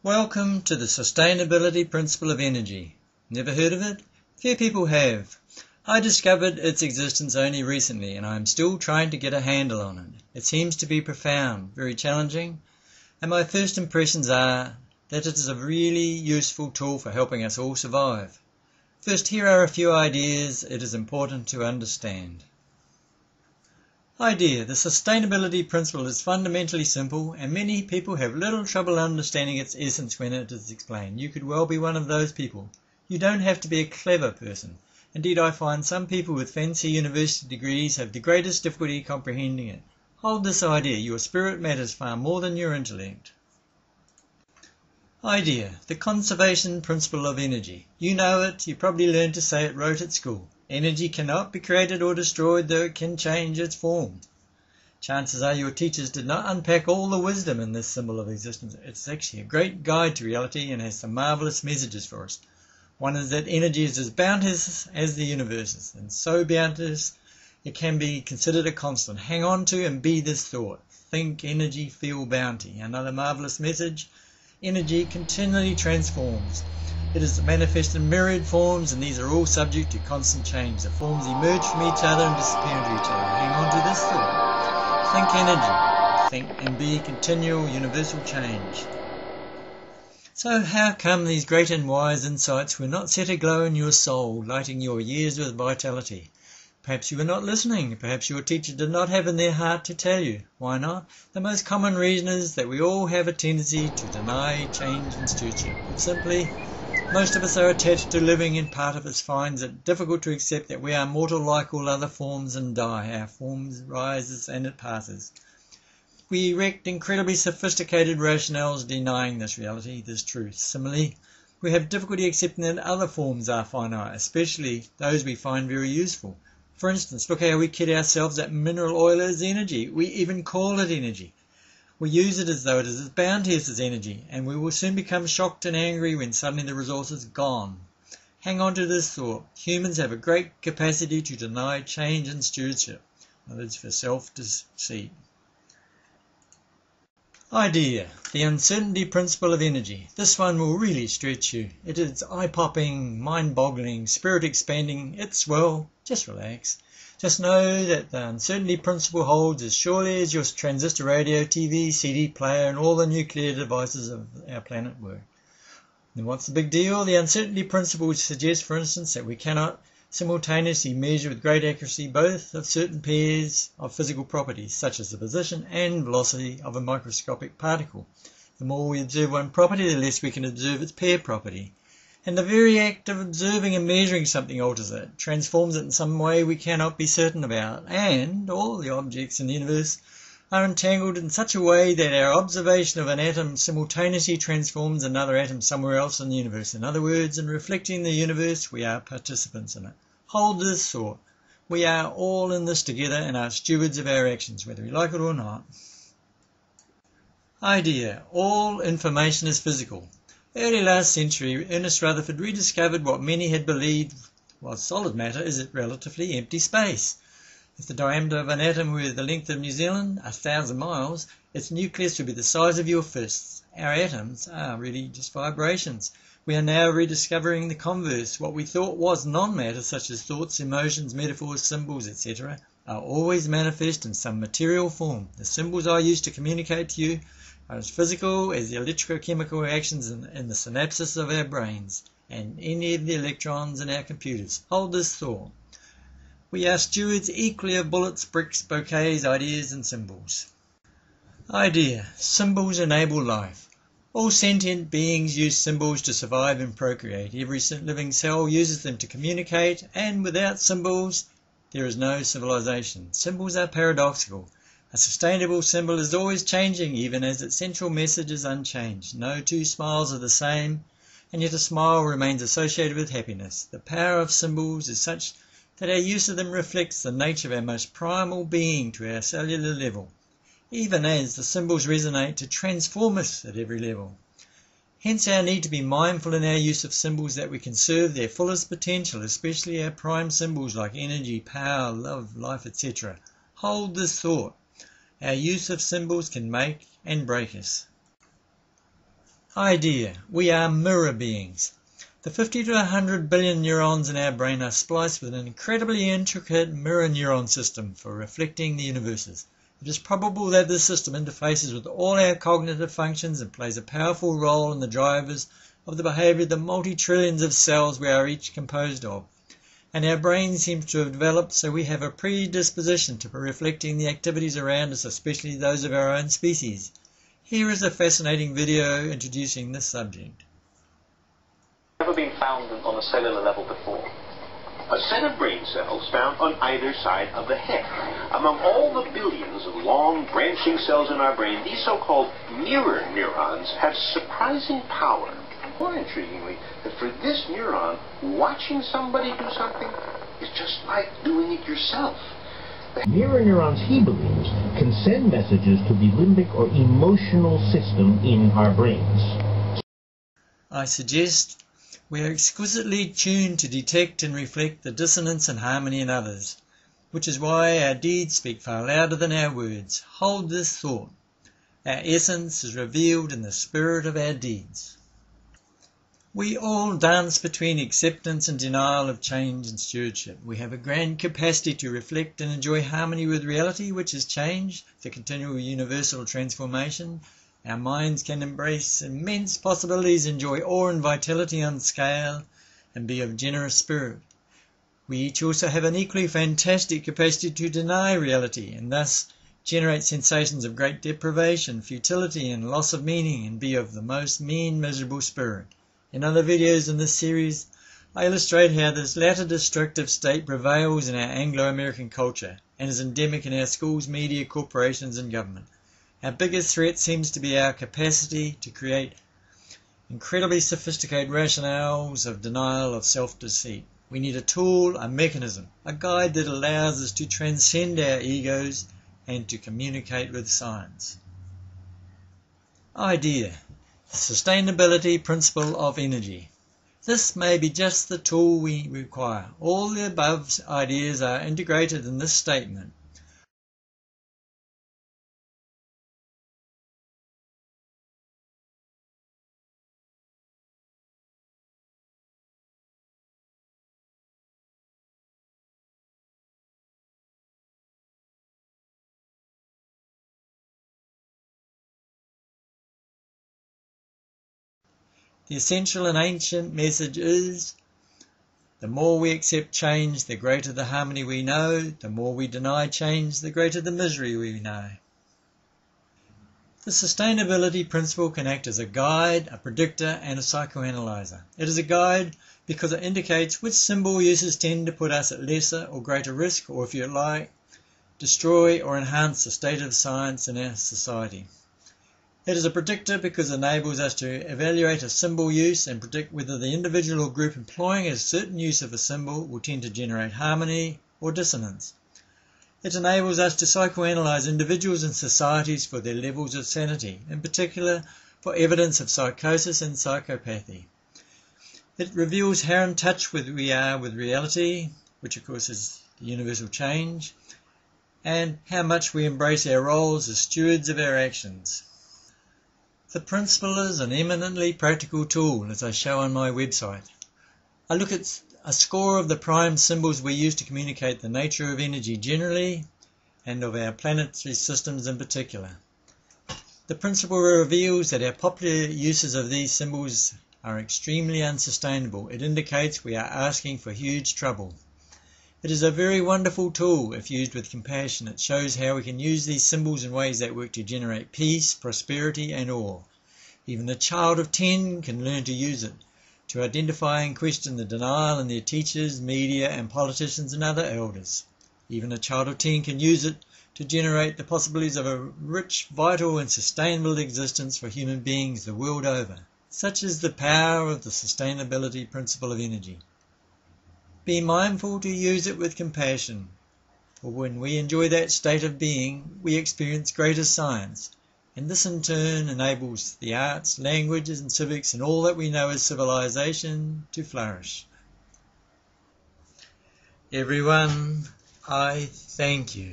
Welcome to the sustainability principle of energy. Never heard of it? Few people have. I discovered its existence only recently and I am still trying to get a handle on it. It seems to be profound, very challenging, and my first impressions are that it is a really useful tool for helping us all survive. First, here are a few ideas it is important to understand. Idea: the sustainability principle is fundamentally simple and many people have little trouble understanding its essence when it is explained. You could well be one of those people. You don't have to be a clever person. Indeed, I find some people with fancy university degrees have the greatest difficulty comprehending it. Hold this idea: your spirit matters far more than your intellect. Idea: the conservation principle of energy. You know it, you probably learned to say it rote at school. Energy cannot be created or destroyed, though it can change its form. Chances are your teachers did not unpack all the wisdom in this symbol of existence. It's actually a great guide to reality and has some marvellous messages for us. One is that energy is as boundless as the universe is, and so boundless it can be considered a constant. Hang on to and be this thought. Think energy, feel bounty. Another marvellous message: energy continually transforms. It is manifest in myriad forms, and these are all subject to constant change. The forms emerge from each other and disappear into each other. Hang on to this thought. Think energy. Think and be continual, universal change. So how come these great and wise insights were not set aglow in your soul, lighting your years with vitality? Perhaps you were not listening. Perhaps your teacher did not have in their heart to tell you. Why not? The most common reason is that we all have a tendency to deny change and stewardship. Put simply, most of us are attached to living, and part of us finds it difficult to accept that we are mortal like all other forms and die. Our form rises and it passes. We erect incredibly sophisticated rationales denying this reality, this truth. Similarly, we have difficulty accepting that other forms are finite, especially those we find very useful. For instance, look how we kid ourselves that mineral oil is energy. We even call it energy. We use it as though it is as boundless as energy, and we will soon become shocked and angry when suddenly the resource is gone. Hang on to this thought. Humans have a great capacity to deny change and stewardship. That is for self-deceit. Idea: the uncertainty principle of energy. This one will really stretch you. It is eye-popping, mind-boggling, spirit-expanding. It's, well, just relax. Just know that the uncertainty principle holds as surely as your transistor radio, TV, CD player, and all the nuclear devices of our planet work. And what's the big deal? The uncertainty principle suggests, for instance, that we cannot simultaneously measure with great accuracy both of certain pairs of physical properties, such as the position and velocity of a microscopic particle. The more we observe one property, the less we can observe its pair property. And the very act of observing and measuring something alters it, transforms it in some way we cannot be certain about, and all the objects in the universe are entangled in such a way that our observation of an atom simultaneously transforms another atom somewhere else in the universe. In other words, in reflecting the universe, we are participants in it. Hold this thought. We are all in this together and are stewards of our actions, whether we like it or not. Idea: all information is physical. Early last century, Ernest Rutherford rediscovered what many had believed was solid matter is relatively empty space. If the diameter of an atom were the length of New Zealand, 1,000 miles, its nucleus would be the size of your fists. Our atoms are really just vibrations. We are now rediscovering the converse. What we thought was non-matter, such as thoughts, emotions, metaphors, symbols, etc., are always manifest in some material form. The symbols I use to communicate to you are as physical as the electrochemical reactions in the synapses of our brains and any of the electrons in our computers. Hold this thought. We are stewards equally of bullets, bricks, bouquets, ideas and symbols. Idea: symbols enable life. All sentient beings use symbols to survive and procreate. Every living cell uses them to communicate, and without symbols there is no civilization. Symbols are paradoxical. A sustainable symbol is always changing, even as its central message is unchanged. No two smiles are the same, and yet a smile remains associated with happiness. The power of symbols is such that our use of them reflects the nature of our most primal being to our cellular level, even as the symbols resonate to transform us at every level. Hence our need to be mindful in our use of symbols that we can serve their fullest potential, especially our prime symbols like energy, power, love, life, etc. Hold this thought. Our use of symbols can make and break us. Idea. We are mirror beings. The 50 to 100 billion neurons in our brain are spliced with an incredibly intricate mirror neuron system for reflecting the universes. It is probable that this system interfaces with all our cognitive functions and plays a powerful role in the drivers of the behavior of the multi-trillions of cells we are each composed of. And our brain seems to have developed so we have a predisposition to reflecting the activities around us, especially those of our own species. Here is a fascinating video introducing this subject. Never been found on a cellular level before. A set of brain cells found on either side of the head. Among all the billions of long branching cells in our brain, these so-called mirror neurons have surprising power. More intriguingly, that for this neuron, watching somebody do something is just like doing it yourself. The mirror neurons, he believes, can send messages to the limbic or emotional system in our brains. I suggest we are exquisitely tuned to detect and reflect the dissonance and harmony in others, which is why our deeds speak far louder than our words. Hold this thought. Our essence is revealed in the spirit of our deeds. We all dance between acceptance and denial of change and stewardship. We have a grand capacity to reflect and enjoy harmony with reality, which is change, the continual universal transformation. Our minds can embrace immense possibilities, enjoy awe and vitality on scale, and be of generous spirit. We each also have an equally fantastic capacity to deny reality, and thus generate sensations of great deprivation, futility, and loss of meaning, and be of the most mean, miserable spirit. In other videos in this series, I illustrate how this latter destructive state prevails in our Anglo-American culture and is endemic in our schools, media, corporations and government. Our biggest threat seems to be our capacity to create incredibly sophisticated rationales of denial of self-deceit. We need a tool, a mechanism, a guide that allows us to transcend our egos and to communicate with science. Idea. Sustainability principle of energy. This may be just the tool we require. All the above ideas are integrated in this statement. The essential and ancient message is, the more we accept change, the greater the harmony we know. The more we deny change, the greater the misery we know. The sustainability principle can act as a guide, a predictor, and a psychoanalyzer. It is a guide because it indicates which symbol uses tend to put us at lesser or greater risk, or if you like, destroy or enhance the state of science in our society. It is a predictor because it enables us to evaluate a symbol use and predict whether the individual or group employing a certain use of a symbol will tend to generate harmony or dissonance. It enables us to psychoanalyze individuals and societies for their levels of sanity, in particular for evidence of psychosis and psychopathy. It reveals how in touch we are with reality, which of course is the universal change, and how much we embrace our roles as stewards of our actions. The principle is an eminently practical tool, as I show on my website. I look at a score of the prime symbols we use to communicate the nature of energy generally and of our planetary systems in particular. The principle reveals that our popular uses of these symbols are extremely unsustainable. It indicates we are asking for huge trouble. It is a very wonderful tool if used with compassion. It shows how we can use these symbols in ways that work to generate peace, prosperity and awe. Even a child of 10 can learn to use it, to identify and question the denial in their teachers, media and politicians and other elders. Even a child of 10 can use it to generate the possibilities of a rich, vital and sustainable existence for human beings the world over. Such is the power of the sustainability principle of energy. Be mindful to use it with compassion, for when we enjoy that state of being, we experience greater science, and this in turn enables the arts, languages and civics and all that we know as civilization to flourish. Everyone, I thank you.